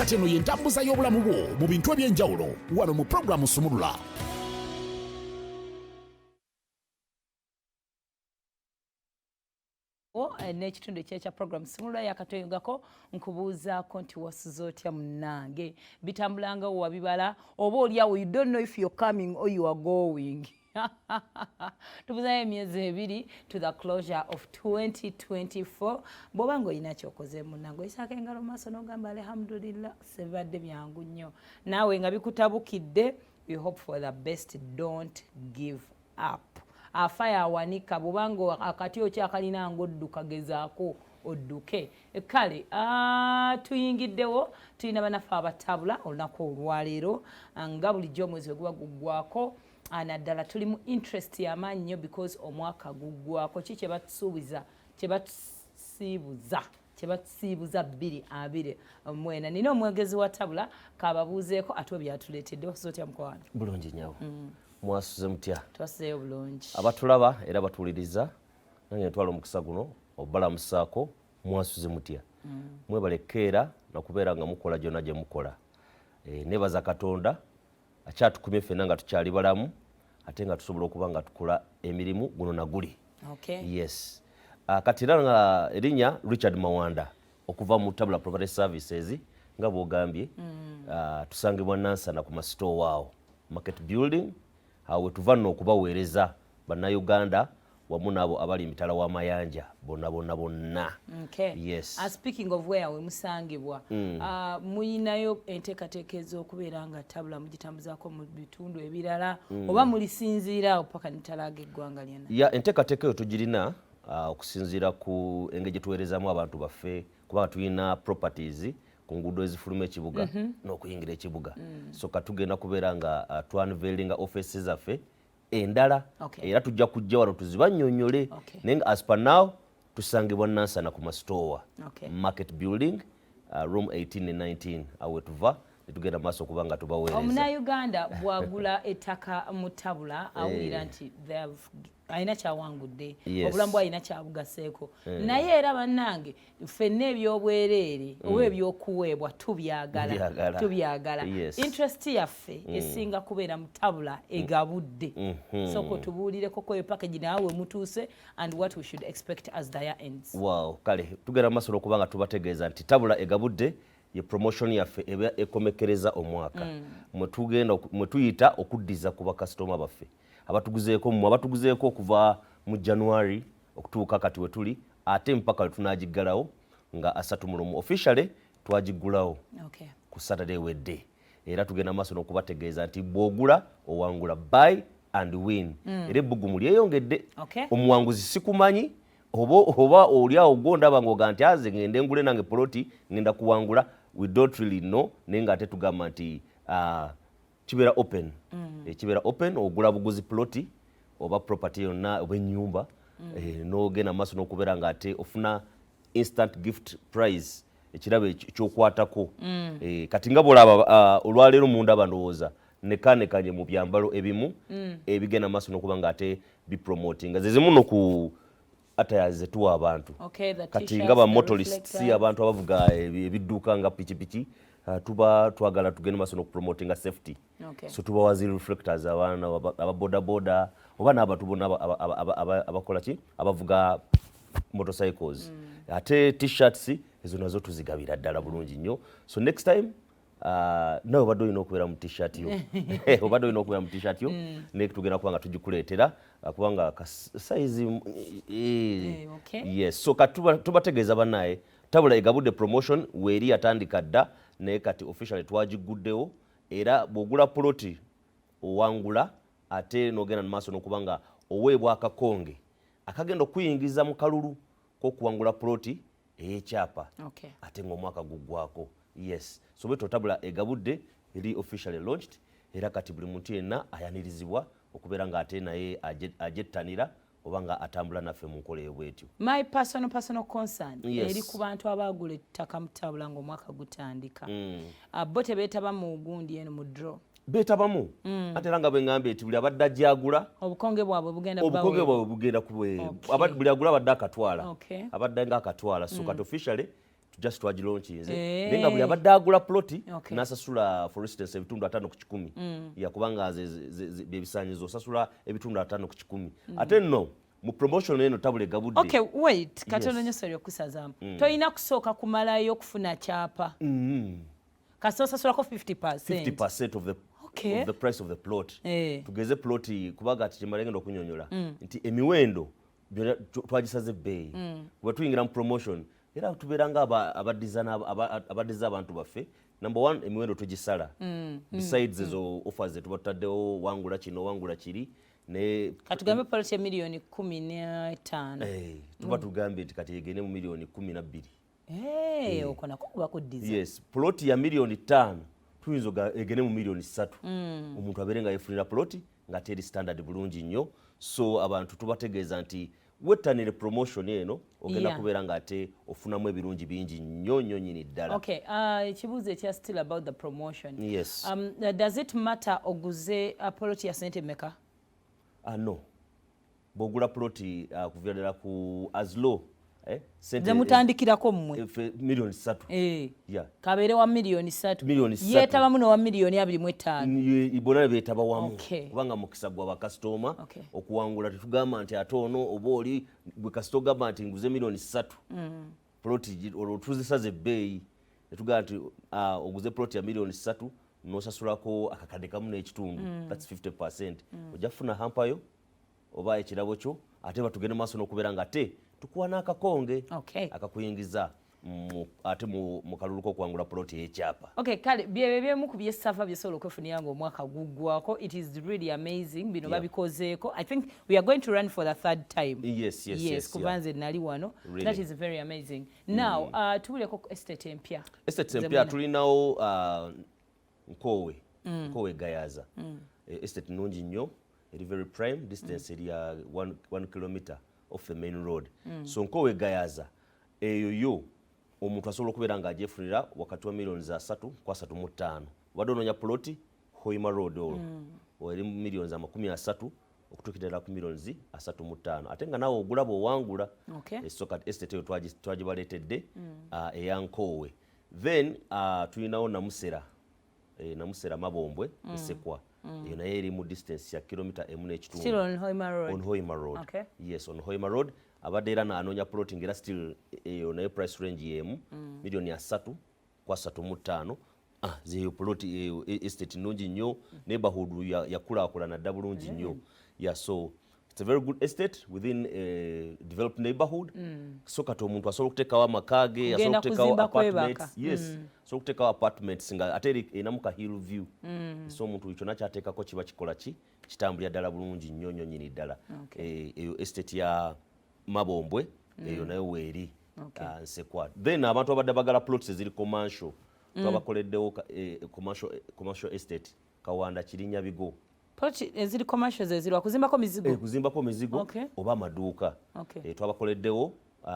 kati eno y'entambuza y'obulamu bwo mu bintu eby'enjawulo wano mu pulogulaamu Sumulula. N'ekitundu ekya program Sumulula yakatoyogako nkubuuzaako nti wasuze otya munnange bitambulanga wabibala oba oliawo you don't know if you're coming or you are going. Tubuzayo emyezi ebiri to the closure of 2024. Bw'oba ng'olina kyokoze munnange oyisaako engalo mu maaso n'ogamba alhamdulillah sebadde byangu nnyo naawe nga bikutabukidde you hope for the best, don't give up. Afaya awanika bw'obanga akati okyakalina ng'odduka gezaako odduke. Kale tuyingiddewo tulina bannaffe abatabula olunaku olwaleero nga bulijjo omwezi weguba guggwako naddala tuli mu interest y'amaanyi nnyo because omwaka guggwako ki kye batusiibuza 2024. Nina omwegezi wa tabula kababuuzeeko ate byatuleetedde wasuze otya mukwano? Bulungi nyawo. Mwasuze mutya? Twasuzeeyo bulungi. Abatulaba era batuwuliriza nange ntwala omukisa guno obalamusaako mwasuze mutya. Mwebalekeera nakubeera nga mukola gyonna gye mukola. Nebaza Katonda akyatukumye ffenna nga tukyali balamu ate nga tusobola okuba nga tukola emirimu guno na guli. Yes. Kati era nga erinnya Richard Mawanda okuva mu Tabula Property Services nga bw'ogambye tusangibwa Nansana ku masitoo waawo market building awo tuva nno okubaweereza bannayuganda wamu n'abo abali emitala w'amayanja bonna. Yes. Speaking of where we musangibwa muyinayo enteekateeka ez'okubeera nga tabula mugitambuzaako mu bitundu ebirala oba mulisinziira paka nitalaga eggwanga lyonna? Enteekateeka eyo tugirina okusinziira ku engeri gye tuweerezaamu abantu baffe kubanga tulina properties ku nguudo ezifuluma ekibuga n'okuyingira ekibuga. So katugenda kubeera nga twanveilinga offices zaffe endala era tujja kujja wano tuzibannyonnyole naye as per now tusangibwa Nansana ku masitoowa market building room 18 and 19 awe tuva netugenda maaso okuba nga tubaweereza. Omunnayuganda bw'agula ettaka mu tabula awulira nti alina kyawangudde obulamu bwe alina kyabugaseeko naye era bannange ffenna ebyobwereere oba ebyokuweebwa tubyagala. Interest yaffe esinga kubeera mu tabula egabudde. Soko tubuulireko kweyo package naawe mutuuse and what we should expect as the year ends. Wow, kale tugenda maaso okuba nga tubategeeza nti tabula egabudde ye promotion yaffe eba ekomekereza omwaka mwe tuyita okuddiza ku bakasitoma baffe abatuguzeeko okuva mu January okutuuka kati we tuli ate mpaka we tunagiggalawo nga 30 officially twagigulawo ku Saturday wedde. Era tugenda maaso n'okubategeeza nti bw'ogula owangula buy and win. Era ebbugumu lyeyongedde. Omuwanguzi sikumanyi oba oliawo gwondaba ng'oga nti aze ngende ngule nange poloti ngenda kuwangula. We don't really know naye ng'ate tugamba nti kibeera open. Kibeera open ogula buguzi poloti oba property yonna oba ennyumba n'ogenda maaso n'okubeera ng'ate ofuna instant gift prize ekirabo ekyokwatako. Kati nga bw'olaba olwaleero mundaba ndowooza nekanekanye mu byambalo ebimu ebigenda maaso n'okuba ng'ate bipromotinga ze zimu noku atayaze tuwa abantu kati nga ba motorists abantu abavuga ebidduka nga pikipiki tuba twagala tugende maaso n'okupromotinga safety. So tuba wazi reflectors abaana ababodaboda oba n'abantu bonna abakola ki abavuga motorcycles ate t-shirts ezo nazo tuzigabira ddala bulungi nnyo. So next time nawe obadde olina okubeera mu t-shirt yo obadde olina okubeera mu t-shirt yo naye tugenda kuba nga tugikuleetera kubanga size yes. So tubategeeza bannaye tabula egabudde promotion weeri yatandika dda naye kati officially twagiguddewo era bw'ogula poloti owangula ate n'ogenda mu maaso n'okuba nga oweebwa akakonge akagenda okuyingiza mu kalulu k'okuwangula poloti ey'ekyapa ate ng'omwaka guggwako. Yes. So bwe tabula egabudde eri officially launched era kati buli muntu yenna ayanirizibwa okubeera ng'ate naye ajettanira oba nga atambula naffe mu nkola bwetyo. My personal concern eri ku bantu abagula ettaka mu tabula ng'omwaka gutandika bo tebeetaba mu gundi eno mu draw beetabamu ate era nga bwe ngambye nti buli abadde ajjagula obukonge bwabwe bugenda bugenda buli agula abadde akatwala abadde nga akatwala. So kati officially just twagilaunchinze naye nga buli abadde agula ploti n'asasula for instance ebitundu 5 ku 10 yakubanga byebisanyizo osasula ebitundu 5 ku 10 ate nno mu promotion eno Tabula egabudde. Okay, wait, katono nyo sorry okusazaamu. Toyina kusooka kumalayo okufuna kyapa. Kasi osasulako 50%. 50% of the price of the plot. Tugeze ploti kubaga ati kimalengendo okunyonyola nti emiwendo twagisaze ebbeeyi. Bwe tuyingira mu promotion era tubeeranga abadiza abantu baffe. Number 1 emiwendo tugisala. Besides ezo offers zetuba tutaddewo wangula kino wangula kiri. Katugambe ploti ya milioni 15. Tuba tugambye nti kati egene mu milioni 12. Okona kuba kuddiza. Yes, ploti ya milioni 5 tuyinza egene mu milioni 3. Omuntu abeere nga yefunira ploti nga teri standard bulungi nnyo. So abantu tubategeeza nti wettanire promotion eno ogenda kubeera nga ate ofunamu ebirungi bingi nnyo nnyini ddala. Okay, ekibuuzo ekya still about the promotion. Yes. Does it matter oguze ploti ya sente meka? No. Bogula ploti kuvira ddala ku as low sente mutandikirako mmwe milioni 3. Kabeere wa milioni 3. Yeetaba muno wa milioni 25. Bonna beetaba wamu kubanga mukisa gwa bakasitoma okuwangula tetugamba nti ate ono oba oli gwe kasito gamba nti nguze milioni 3 ploti otuzisaze ebbeeyi netugamba nti oguze ploti ya milioni 3 nosasulako akakadde kamu n'ekitundu that's 50%. Ojja kufuna hampayo oba ekirabo kyo ate batugende maaso n'okubeera nga ate tukuwa n'akakonge akakuyingiza ate mu kalulu k'okuwangula ploti y'ekyapa. Okay, kale byemu ku byessava byesobola okwefunira ng'omwaka guggwako. It is really amazing bino babikozeeko. I think we are going to run for the 3rd time. Yes. Kubanze nali wano. That is very amazing. Now tubuleko estate empya. Estate empya tulinawo Nkowe Gayaza. Estate nungi nnyo, eri very prime, distance eri 1 kilometer off the main road. So Nkowe Gayaza eyo omuntu asobola okubeera nga agyefunira wakati wa milioni za 3 kwa 3.5. Wadde onoonya ploti Hoima Road olwo eri milioni za 30 okutuukirira ku milioni 3.5. Ate nga naawe ogulaba owangula. So kati estate eyo twagibaleetedde eya Nkowe. Then tulinawo Namusera Mabombwe Esekwa. Eyo naye eri mu distance ya kilomita 1.5. Still on Hoima Road. On Hoima Road. Yes, on Hoima Road. Abadde era n'anoonya plotting era still eyo naye price range yemu milioni 3 kwa 3.5. Zeyo ploti eyo estate nungi nnyo, neighborhood yakulaakulana dda bulungi nnyo. So it's a very good estate within a developed neighborhood. So kati omuntu asobola okuteekawo amaka ge, asobola okuteekawo apartments. Yes. Asobola okuteekawo apartments nga ate erinamu ka hill view. So omuntu kyonna kyateekako kiba kikola kitambulira ddala bulungi nnyo nnyini ddala. Eyo estate ya Mabombwe eyo nayo weeri Nsekwa. Then abantu abadde bagala plots eziri commercial twabakoleddewo commercial estate Kawanda Kirinnya Bigo. Ploti eziri commercial zezirwa kuzimbako mizigo. Kuzimbako mizigo oba amaduuka. Twabakoleddewo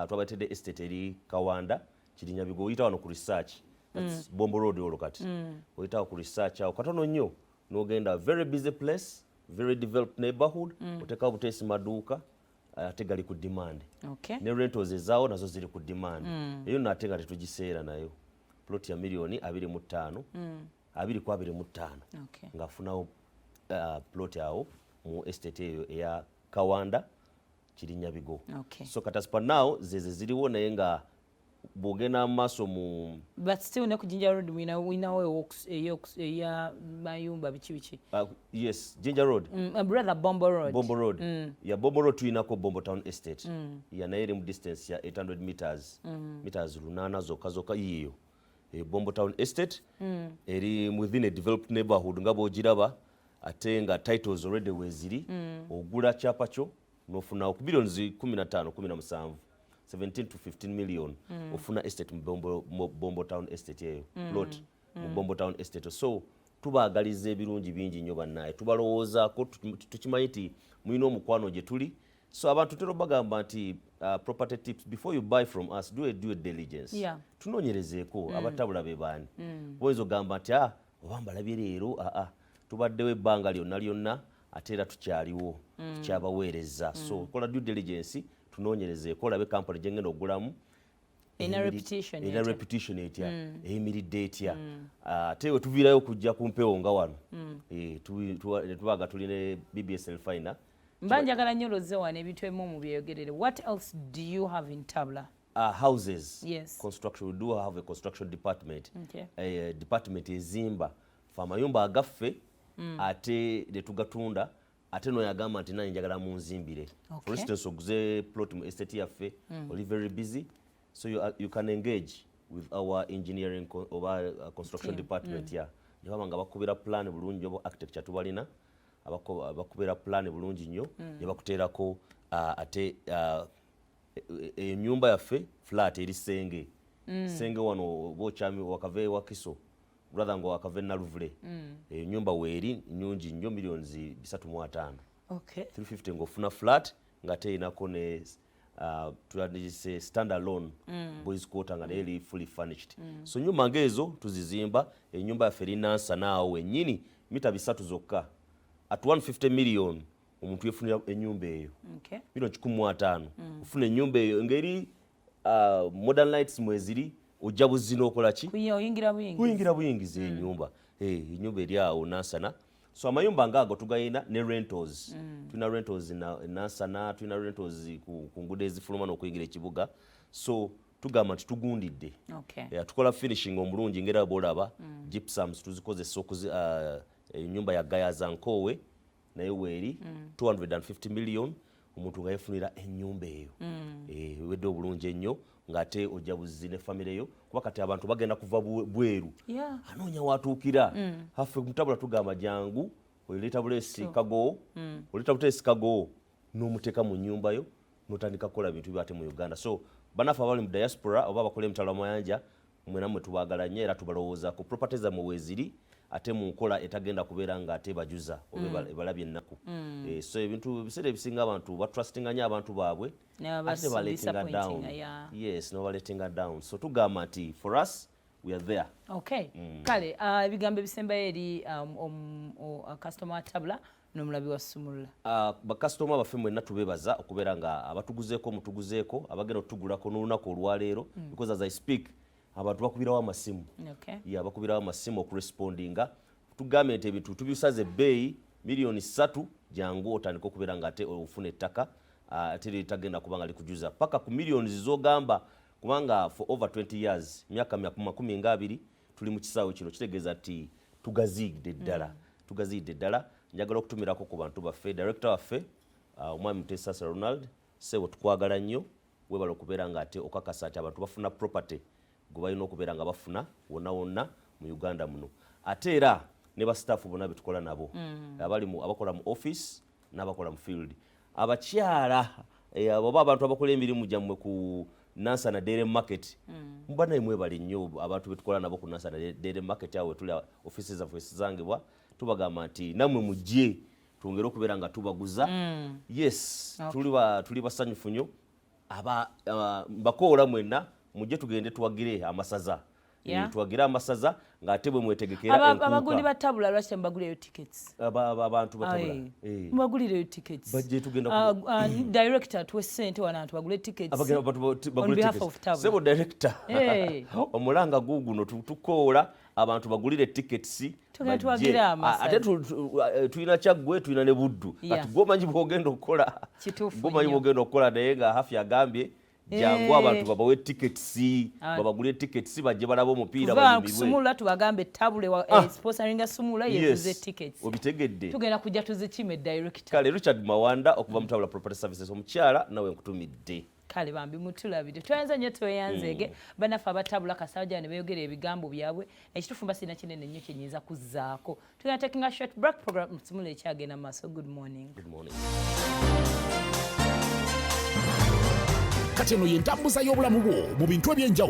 twabatedde estate eri Kawanda Kirinnya Bigo. Oyita wano ku research. That's Bombo Road olwo kati. Oyita ku research awo katono nnyo n'ogenda very busy place, very developed neighborhood. Otekawo buteesi maduuka ate gali ku demand. Ne rentals ezaawo nazo ziri ku demand. Eyo nate nga tetugiseera nayo. Ploti ya milioni 25. 2.25 ng'afunawo plot awo mu estate eyo eya Kawanda Kirinnya Bigo. So kati as per now zeze ziriwo naye nga bwogenda maaso mu but still ne ku Jinja Road winawo walks eya mayumba biki. Yes, Jinja Road. Brother Bombo Road. Ya Bombo Road tuyinako Bombo Town Estate. Ya naye eri mu distance ya 800 meters. Meters 8 zokka yiyo. Bombo Town Estate eri within a developed neighborhood nga bw'ogiraba ate nga titles already weziri. Ogula kyapa kyo n'ofuna ku billions 15-17 17 to 15 million ofuna estate mu Bombo Town Estate eyo plot mu Bombo Town Estate. So tubaagaliza ebirungi bingi nnyo bannaye, tubalowoozaako, tukimanyi nti mulina omukwano gye tuli. So abantu tero bagamba nti property tips before you buy from us do a due diligence. Tunoonyerezeeko abatabula be baani. Oyinza ogamba nti oba mbalabye leero tubaddewo ebbanga lyonna ate era tukyaliwo tukyabaweereza. So kola due diligence tunoonyerezeeko olabe kampani gye ngenda okugulamu ina reputation etya eyimiridde etya ate we tuviirayo okujja ku mpewo nga wano tubaga tuline BBS Refiner mbanjagala nnyo lozze wano ebintu ebimu mu byeyogerere. What else do you have in Tabula? Houses, yes. Construction. We do have a construction department. Okay. A department ezimba fa mayumba agaffe ate ne tugatunda ate no yagamba nti nani njagala munzimbire. Okay. For instance, oguze plot mu estate yaffe oli very busy, so you can engage with our engineering or our construction department yeah. Niba nga bakubira plan bulungi obo architecture tubalina abakubira plan bulungi nnyo ne bakuteerako ate enyumba yaffe flat eri senge senge wano bochami wakave wakiso brother ngo wakave naluvule enyumba weeri nyungi nnyo millions 3.5 okay 350 ngofuna flat ngate inako ne tuandise stand alone boys quarter nga eri fully furnished so nyumba ngezo tuzizimba enyumba yaffe linansa naawe nyini mita 3 zokka at 150 million omuntu yefunira enyumba eyo okay bino 15 ufuna enyumba eyo ngeri modern lights mweziri ojja buzino okola ki kuyingira buyingiza enyumba enyumba eri awo nansana so amayumba ngaago tugayina ne rentals tuna rentals nansana tuna rentals ku ngude ezifuluma n'okuyingira ekibuga so tugamba nti tugundidde okay tukola finishing omulungi ngera bolaba gypsums tuzikozesa enyumba ya Gaya Zankowe naye weeri 250 million omuntu nga yefunira ennyumba eyo wedde obulungi ennyo ng'ate ojja buzizi ne famire yo kuba kati abantu bagenda kuva bweru anoonya watuukira haffe mu Tabula tugamba jangu oleeta buleesi kago oleeta buteesi kago n'omuteeka mu nnyumba yo n'otandika kukola bintu byate mu Uganda so banaffe abali mu diaspora oba bakola emitala mayanja mwena mwe tubaagala nnyo era tubalowooza ku property zammwe weeziri ate mu nkola etagenda kubeera nga ate bajuza oba ebalabye ennaku so ebintu biseera ebisinga abantu batrustinganya abantu baabwe ate baletinga down yes no baletinga down so tugamba nti for us we are there okay kale ebigambo ebisembayo eri customer wa Tabula n'omulabi wa Sumulula bakasitoma baffe mwenna tubeebaza okubeera nga abatuguzeeko mutuguzeeko abagenda otugulako n'olunaku olwaleero because as I speak abantu bakubirawo amasimu bakubirawo amasimu okurespondinga tugambe nti ebintu tubisaze ebbeeyi million 3 jangu otandika okubeera nga ate ofuna ettaka ate litagenda kuba nga likujuza paka ku millions zogamba kubanga for over 20 years myaka 20 tuli mu kisaawe kino kitegeeza nti tugazidde ddala njagala okutumirako ku bantu baffe director waffe omwami Mutesa Ronald sebo tukwagala nnyo webala okubeera nga ate okakasa ati abantu bafuna property gwe balina okubeera nga bafuna wonna mu Uganda muno ate era ne bastaff bonna betukola nabo abakola mu office n'abakola mu field abakyala oba abantu abakola emirimu gyammwe ku Nansana Dairy Market mba naye mwebali nnyo abantu betukola nabo ku Nansana Dairy Market awo tuli offices zaffe zangibwa tubagamba nti namwe mujje tungere okubeera nga tubaguza yes tuli basanyufu nnyo mbakoola mwenna mujje tugende tuwagire amasaza tuwagire amasaza ng'ate bwe mwetegekera enkuuka abagundi ba Tabula lwaki mbagulireyo tickets abantu batabula mbagulireyo tickets bajje tugenda director tuwe ssente wana bagule tickets on behalf of Tabula sebo director omulanga guguno tukoola abantu bagulire tickets tuwagira amasaza ate tulina kyaggwe tulina ne buddu kati gwomanyi bwogenda okukola gwomanyi bwogenda okukola naye nga hafi agambye jangu abantu babawe tickets babagule tickets bajje balaba omupiira balibwe Sumulula tubagambe Tabula sponsoringa Sumulula yeguze tickets obitegedde tugenda kujja tuzikime director kale Richard Mawanda okuva mu Tabula Property Services omukyala nawe nkutumidde kale bambi mutulabide twayanza nnyo tweyanzege banaffe abatabula kasajja ne beeyogera ebigambo byabwe ekitufumba sina kinene nnyo kyenyiza kuzzaako tugenda taking a short break program Sumulula ekyagenda mu maaso good morning kati eno y'entambuza y'obulamu bwo mu bintu eby'enjawulo